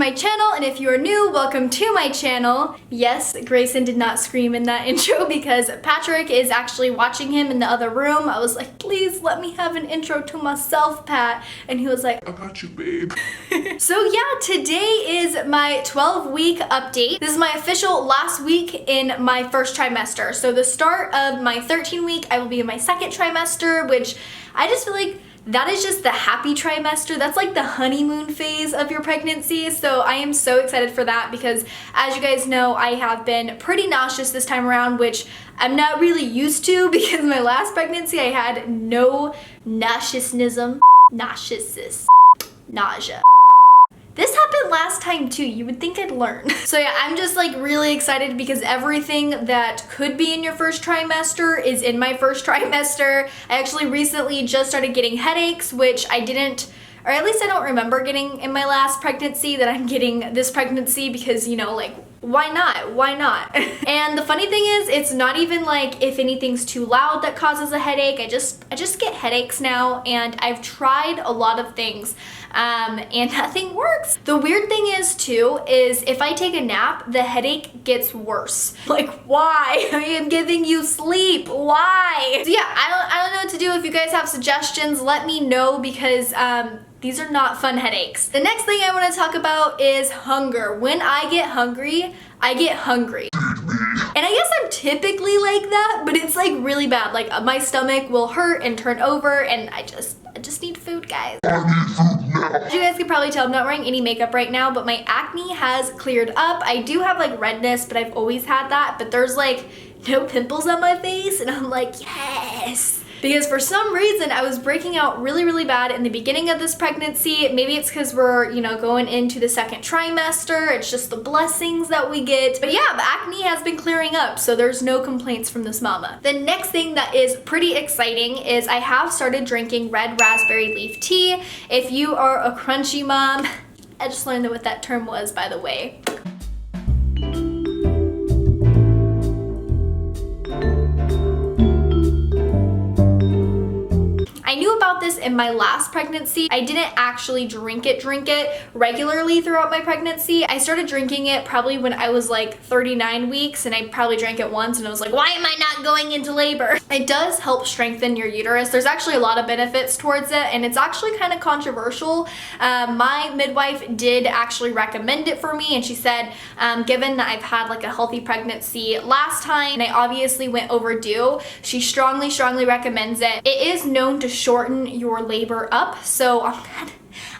my channel, and if you are new, welcome to my channel. Yes, Grayson did not scream in that intro because Patrick is actually watching him in the other room. I was like, please let me have an intro to myself, Pat. And he was like, I got you, babe. So yeah, today is my 12-week update. This is my official last week in my first trimester. So the start of my 13-week, I will be in my second trimester, which I just feel like that is just the happy trimester. That's like the honeymoon phase of your pregnancy. So I am so excited for that because, as you guys know, I have been pretty nauseous this time around, which I'm not really used to because my last pregnancy I had no nausea. This happened last time too. You would think I'd learn. So yeah, I'm just like really excited because everything that could be in your first trimester is in my first trimester. I actually recently just started getting headaches, which I didn't, or at least I don't remember getting in my last pregnancy, that I'm getting this pregnancy because, you know, like, why not? Why not? And the funny thing is, it's not even like if anything's too loud that causes a headache. I just get headaches now, and I've tried a lot of things and nothing works. The weird thing is too, is if I take a nap, the headache gets worse. Like, why? I am giving you sleep. Why? So yeah, I don't know what to do. If you guys have suggestions, let me know because these are not fun headaches. The next thing I want to talk about is hunger. When I get hungry, I get hungry. And I guess I'm typically like that, but it's like really bad. Like my stomach will hurt and turn over, and I just need food, guys. I need food now. As you guys can probably tell, I'm not wearing any makeup right now, but my acne has cleared up. I do have like redness, but I've always had that, but there's like no pimples on my face, and I'm like, yes. Because for some reason I was breaking out really, really bad in the beginning of this pregnancy. Maybe it's because we're, you know, going into the second trimester. It's just the blessings that we get. But yeah, the acne has been clearing up, so there's no complaints from this mama. The next thing that is pretty exciting is I have started drinking red raspberry leaf tea. If you are a crunchy mom, I just learned what that term was, by the way. I knew about this in my last pregnancy. I didn't actually drink it regularly throughout my pregnancy. I started drinking it probably when I was like 39 weeks, and I probably drank it once and I was like, why am I not going into labor? It does help strengthen your uterus. There's actually a lot of benefits towards it, and it's actually kind of controversial. My midwife did actually recommend it for me, and she said, given that I've had like a healthy pregnancy last time and I obviously went overdue, she strongly recommends it. It is known to shorten your labor up, so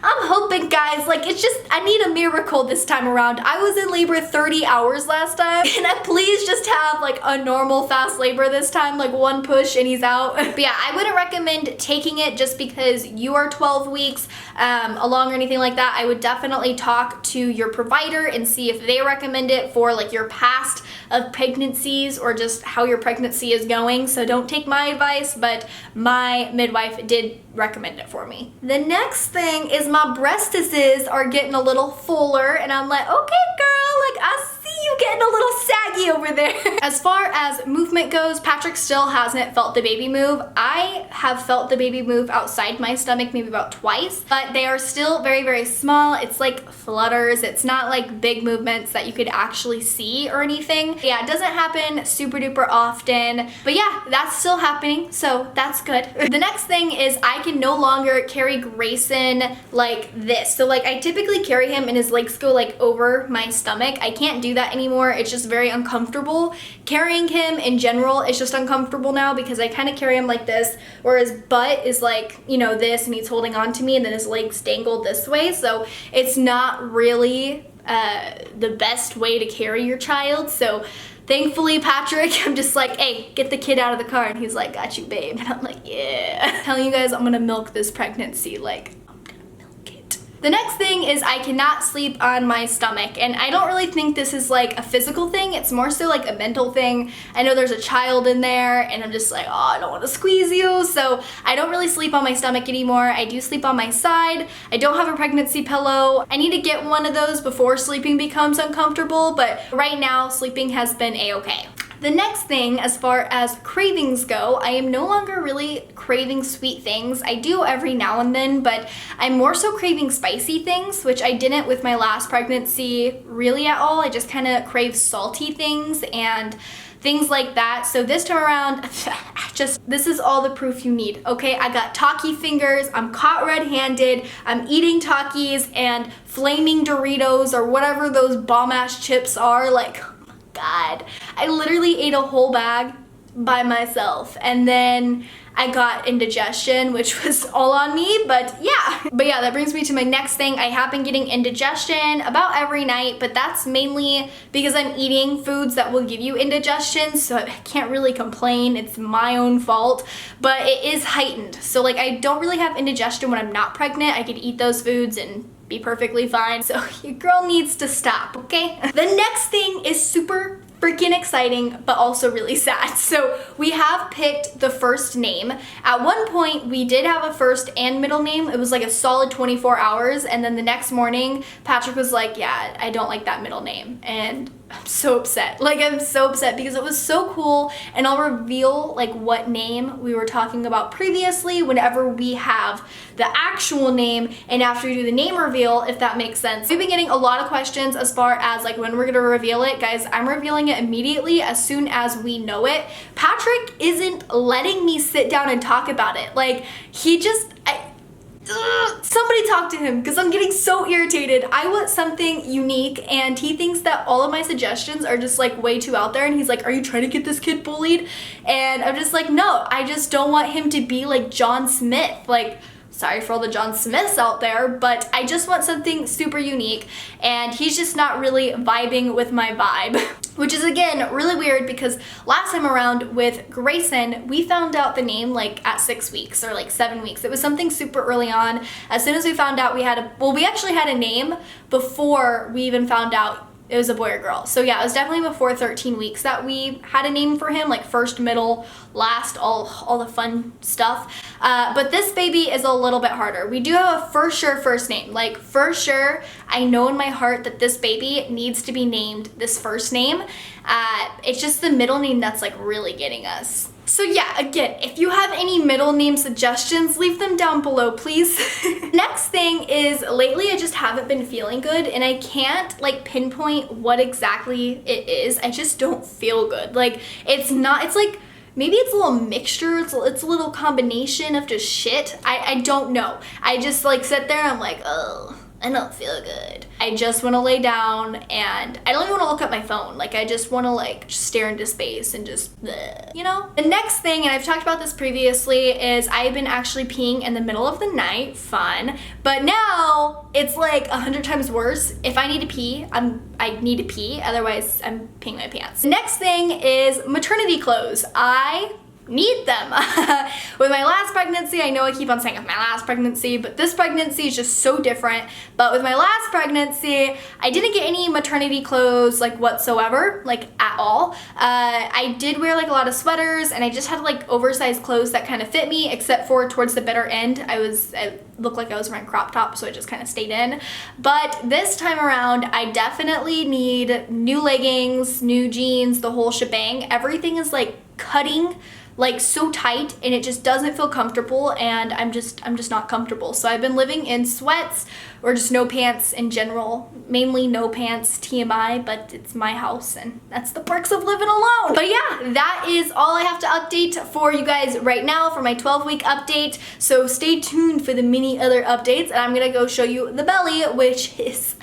I'm hoping, guys, like, it's just, I need a miracle this time around. I was in labor 30 hours last time. Can I please just have like a normal fast labor this time, like one push and he's out? But yeah, I wouldn't recommend taking it just because you are 12 weeks along or anything like that. I would definitely talk to your provider and see if they recommend it for like your past of pregnancies or just how your pregnancy is going. So don't take my advice, but my midwife did recommend it for me. The next thing is my breastises are getting a little fuller, and I'm like, okay, girl, like I see you getting a little saggy over there. As far as movement goes, Patrick still hasn't felt the baby move. I have felt the baby move outside my stomach maybe about twice, but they are still very, very small. It's like flutters. It's not like big movements that you could actually see or anything. Yeah, it doesn't happen super duper often, but yeah, that's still happening, so that's good. The next thing is I can no longer carry Grayson like this. So like I typically carry him and his legs go like over my stomach. I can't do that anymore. It's just very uncomfortable. Carrying him in general is just uncomfortable now because I kind of carry him like this, where his butt is like, you know, this, and he's holding on to me, and then his legs dangle this way. So it's not really the best way to carry your child. So thankfully, Patrick, I'm just like, hey, get the kid out of the car. And he's like, got you, babe. And I'm like, yeah. I'm telling you guys, I'm gonna milk this pregnancy. Like, I'm gonna milk it. The next thing is I cannot sleep on my stomach, and I don't really think this is like a physical thing. It's more so like a mental thing. I know there's a child in there, and I'm just like, oh, I don't want to squeeze you. So I don't really sleep on my stomach anymore. I do sleep on my side. I don't have a pregnancy pillow. I need to get one of those before sleeping becomes uncomfortable, but right now sleeping has been a-okay. The next thing, as far as cravings go, I am no longer really craving sweet things. I do every now and then, but I'm more so craving spicy things, which I didn't with my last pregnancy really at all. I just kind of crave salty things and things like that. So this time around, this is all the proof you need, okay? I got Taki fingers, I'm caught red-handed, I'm eating Takis and flaming Doritos or whatever those bomb-ass chips are. Like, oh my God. I literally ate a whole bag by myself, and then I got indigestion, which was all on me, but yeah. But yeah, that brings me to my next thing. I have been getting indigestion about every night, but that's mainly because I'm eating foods that will give you indigestion, so I can't really complain. It's my own fault, but it is heightened. So like, I don't really have indigestion when I'm not pregnant. I could eat those foods and be perfectly fine. So your girl needs to stop, okay? The next thing is super freaking exciting, but also really sad. So we have picked the first name. At one point, we did have a first and middle name. It was like a solid 24 hours. And then the next morning, Patrick was like, yeah, I don't like that middle name. And I'm so upset. Like, I'm so upset because it was so cool. And I'll reveal like what name we were talking about previously whenever we have the actual name and after we do the name reveal, if that makes sense. We've been getting a lot of questions as far as like when we're gonna reveal it. Guys, I'm revealing it immediately as soon as we know it. Patrick isn't letting me sit down and talk about it. Like, he just, somebody talk to him because I'm getting so irritated. I want something unique and he thinks that all of my suggestions are just like way too out there, and he's like, are you trying to get this kid bullied? And I'm just like, no, I just don't want him to be like John Smith. Like, sorry for all the John Smiths out there, but I just want something super unique, and he's just not really vibing with my vibe. Which is, again, really weird because last time around with Grayson, we found out the name like at 6 weeks or like 7 weeks. It was something super early on. As soon as we found out we actually had a name before we even found out it was a boy or girl. So yeah, it was definitely before 13 weeks that we had a name for him, like first, middle, last, all the fun stuff. But this baby is a little bit harder. We do have a for sure first name. Like, for sure, I know in my heart that this baby needs to be named this first name. It's just the middle name that's like really getting us. So yeah, again, if you have any middle name suggestions, leave them down below, please. Next thing is, lately I just haven't been feeling good, and I can't like pinpoint what exactly it is. I just don't feel good. Like, it's like, maybe it's a little mixture, it's a little combination of just shit. I don't know. I just like sit there and I'm like, oh, I don't feel good. I just want to lay down and I don't even want to look at my phone. Like, I just want to like just stare into space and just, bleh, you know? The next thing, and I've talked about this previously, is I've been actually peeing in the middle of the night. Fun. But now it's like 100 times worse. If I need to pee, I need to pee. Otherwise, I'm peeing my pants. The next thing is maternity clothes. I need them. With my last pregnancy, I know I keep on saying with my last pregnancy, but this pregnancy is just so different. But with my last pregnancy, I didn't get any maternity clothes like whatsoever, like at all. I did wear like a lot of sweaters, and I just had like oversized clothes that kind of fit me, except for towards the bitter end, I looked like I was wearing crop top, so I just kind of stayed in. But this time around, I definitely need new leggings, new jeans, the whole shebang. Everything is like cutting like so tight, and it just doesn't feel comfortable, and I'm just not comfortable. So I've been living in sweats or just no pants in general, mainly no pants, TMI, but it's my house and that's the perks of living alone. But yeah, that is all I have to update for you guys right now for my 12-week update. So stay tuned for the many other updates, and I'm gonna go show you the belly, which is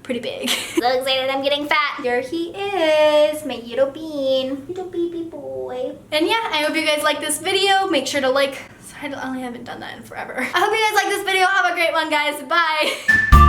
pretty big. So excited I'm getting fat. Here he is, my little bean. Little baby boy. And yeah, I hope you guys like this video. Make sure to like, I haven't done that in forever. I hope you guys like this video. Have a great one, guys. Bye.